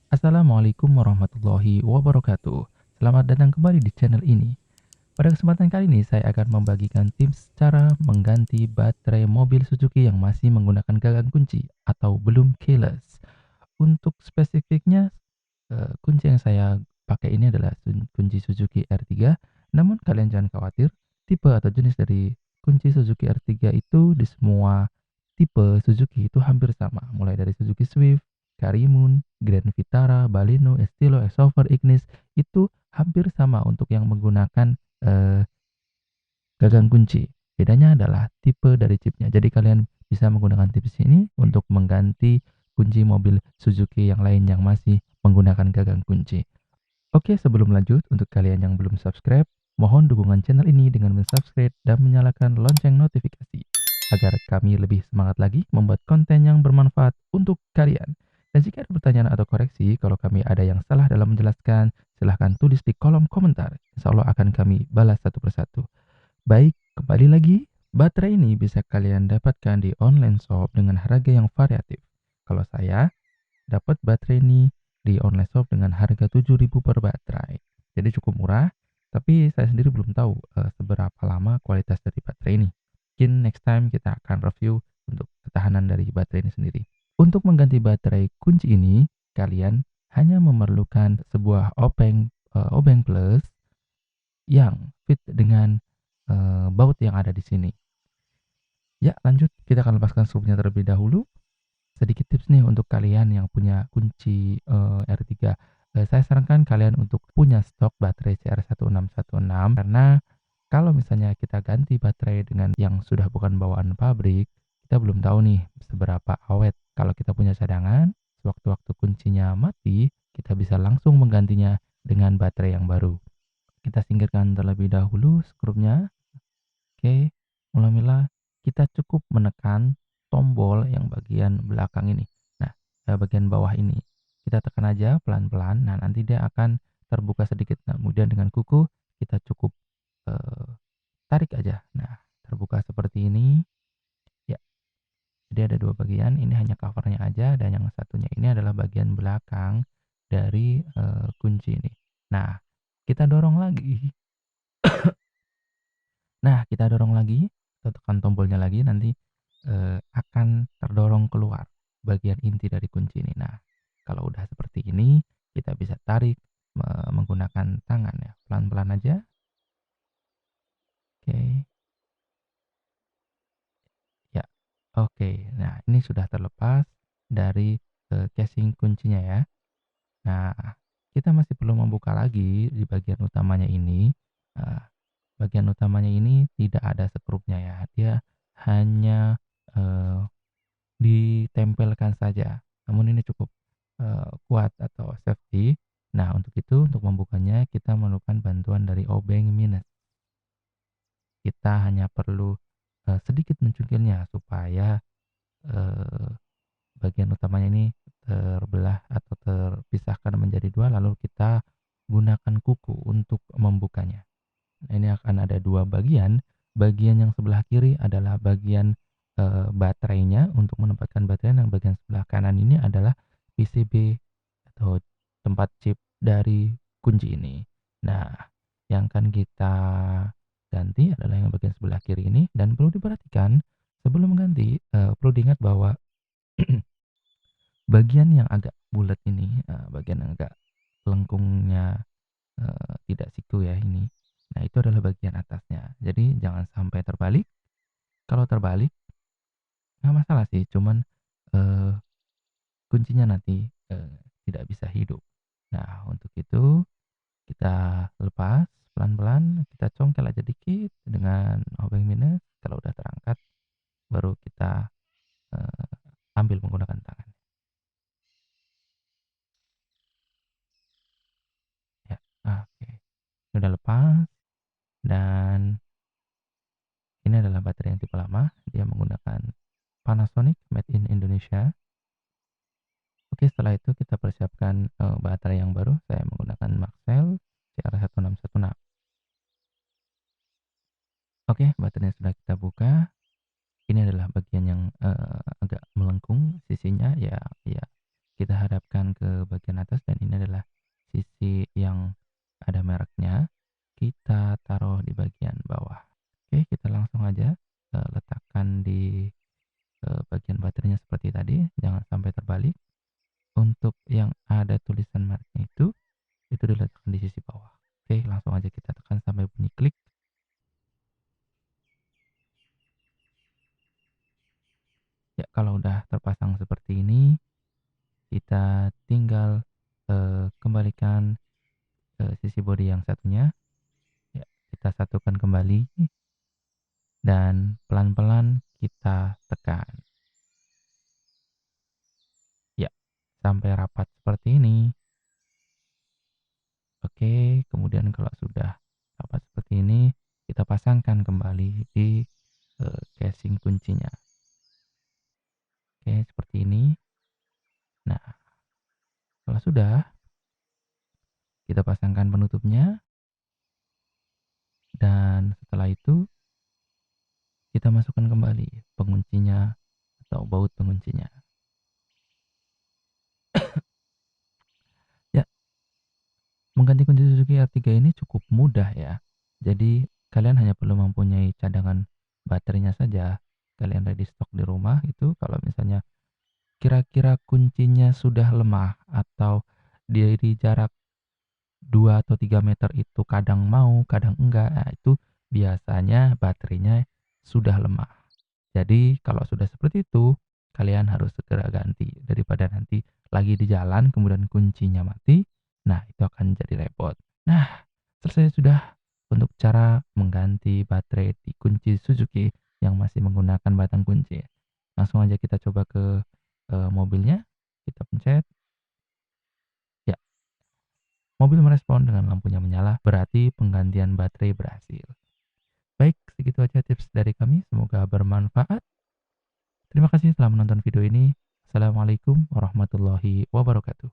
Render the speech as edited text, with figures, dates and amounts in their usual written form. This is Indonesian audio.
Assalamualaikum warahmatullahi wabarakatuh. Selamat datang kembali di channel ini. Pada kesempatan kali ini saya akan membagikan tips cara mengganti baterai mobil Suzuki yang masih menggunakan gagang kunci atau belum keyless. Untuk spesifiknya, kunci yang saya pakai ini adalah kunci Suzuki R3. Namun kalian jangan khawatir, tipe atau jenis dari kunci Suzuki R3 itu di semua tipe Suzuki itu hampir sama, mulai dari Suzuki Swift, Karimun, Grand Vitara, Baleno, Estilo, Exover, Ignis itu hampir sama untuk yang menggunakan eh, gagang kunci. Bedanya adalah tipe dari chipnya. Jadi kalian bisa menggunakan tips ini untuk mengganti kunci mobil Suzuki yang lain yang masih menggunakan gagang kunci. Oke, sebelum lanjut, untuk kalian yang belum subscribe, mohon dukungan channel ini dengan mensubscribe dan menyalakan lonceng notifikasi agar kami lebih semangat lagi membuat konten yang bermanfaat untuk kalian. Dan jika ada pertanyaan atau koreksi, kalau kami ada yang salah dalam menjelaskan, silahkan tulis di kolom komentar. Insya Allah akan kami balas satu persatu. Baik, kembali lagi. Baterai ini bisa kalian dapatkan di online shop dengan harga yang variatif. Kalau saya dapat baterai ini di online shop dengan harga 7.000 per baterai. Jadi cukup murah, tapi saya sendiri belum tahu seberapa lama kualitas dari baterai ini. Mungkin next time kita akan review untuk ketahanan dari baterai ini sendiri. Untuk mengganti baterai kunci ini, kalian hanya memerlukan sebuah obeng plus yang fit dengan baut yang ada di sini. Ya, lanjut kita akan lepaskan struknya terlebih dahulu. Sedikit tips nih untuk kalian yang punya kunci R3. Saya sarankan kalian untuk punya stok baterai CR1616 karena kalau misalnya kita ganti baterai dengan yang sudah bukan bawaan pabrik, kita belum tahu nih seberapa awet. Kalau kita punya cadangan, sewaktu-waktu kuncinya mati, kita bisa langsung menggantinya dengan baterai yang baru. Kita singkirkan terlebih dahulu skrupnya. Oke, mula-mula kita cukup menekan tombol yang bagian belakang ini. Nah, bagian bawah ini kita tekan aja pelan-pelan. Nah, nanti dia akan terbuka sedikit. Nah, kemudian dengan kuku kita cukup eh, tarik aja. Nah, terbuka seperti ini. Ya, jadi ada dua bagian. Ini hanya covernya aja dan yang satunya ini adalah bagian belakang dari kunci ini. Nah, kita dorong lagi. Nah, kita dorong lagi, kita tekan tombolnya lagi, nanti akan terdorong keluar bagian inti dari kunci ini. Nah, kalau udah seperti ini, kita bisa tarik menggunakan tangan ya, pelan-pelan aja. Oke, ya, oke. Nah, ini sudah terlepas dari casing kuncinya ya. Nah, kita masih perlu membuka lagi di bagian utamanya ini. Nah, bagian utamanya ini tidak ada sekrupnya ya, dia hanya eh, ditempelkan saja, namun ini cukup kuat atau safety. Nah, untuk itu, untuk membukanya kita memerlukan bantuan dari obeng minus. Kita hanya perlu sedikit mencungkilnya supaya eh, bagian utamanya ini terbelah atau terpisahkan menjadi dua, lalu kita gunakan kuku untuk membukanya. Nah, ini akan ada dua bagian. Bagian yang sebelah kiri adalah bagian baterainya untuk menempatkan baterai, dan bagian sebelah kanan ini adalah PCB atau tempat chip dari kunci ini. Nah, yang akan kita ganti adalah yang bagian sebelah kiri ini, dan perlu diperhatikan sebelum mengganti perlu diingat bahwa bagian yang agak bulat ini, bagian yang agak lengkungnya tidak siku ya ini. Nah, itu adalah bagian atasnya. Jadi jangan sampai terbalik. Kalau terbalik nggak masalah sih, cuman eh, kuncinya nanti tidak bisa hidup. Nah, untuk itu kita lepas pelan-pelan, kita congkel aja dikit dengan obeng minus. Kalau udah terangkat, baru kita eh, ambil menggunakan tangan. Ya, oke. Ini udah lepas dan ini adalah baterai yang tipe lama. Dia menggunakan Panasonic made in Indonesia. Oke, setelah itu kita persiapkan baterai yang baru. Saya menggunakan Maxell CR1616. Oke, baterainya sudah kita buka. Ini adalah bagian yang agak melengkung sisinya ya, ya. kita hadapkan ke bagian atas dan ini adalah sisi yang ada mereknya, kita taruh di bagian bawah. Oke, kita langsung aja, letakkan di, bagian baterainya seperti tadi, jangan sampai terbalik. Untuk yang ada tulisan mereknya itu diletakkan di sisi bawah. Oke, langsung aja kita tekan sampai bunyi klik. Ya, kalau udah terpasang seperti ini, kita tinggal, kembalikan ke sisi bodi yang satunya. Ya, kita satukan kembali dan pelan-pelan kita tekan. Ya, sampai rapat seperti ini. Oke, kemudian kalau sudah rapat seperti ini, kita pasangkan kembali di, casing kuncinya. Oke, seperti ini. Nah, kalau sudah, kita pasangkan penutupnya dan setelah itu kita masukkan kembali penguncinya atau baut penguncinya. Ya, mengganti kunci Suzuki R3 ini cukup mudah ya. Jadi kalian hanya perlu mempunyai cadangan baterainya saja. Kalian ready stock di rumah itu kalau misalnya kira-kira kuncinya sudah lemah atau dari jarak 2 atau 3 meter itu kadang mau, kadang enggak, nah itu biasanya baterainya sudah lemah. Jadi kalau sudah seperti itu, kalian harus segera ganti daripada nanti lagi di jalan kemudian kuncinya mati. Nah, itu akan jadi repot. Nah, selesai sudah untuk cara mengganti baterai di kunci Suzuki yang masih menggunakan batang kunci. Langsung aja kita coba ke mobilnya, kita pencet. Ya, mobil merespon dengan lampunya menyala, berarti penggantian baterai berhasil. Baik, segitu aja tips dari kami, semoga bermanfaat. Terima kasih telah menonton video ini. Assalamualaikum warahmatullahi wabarakatuh.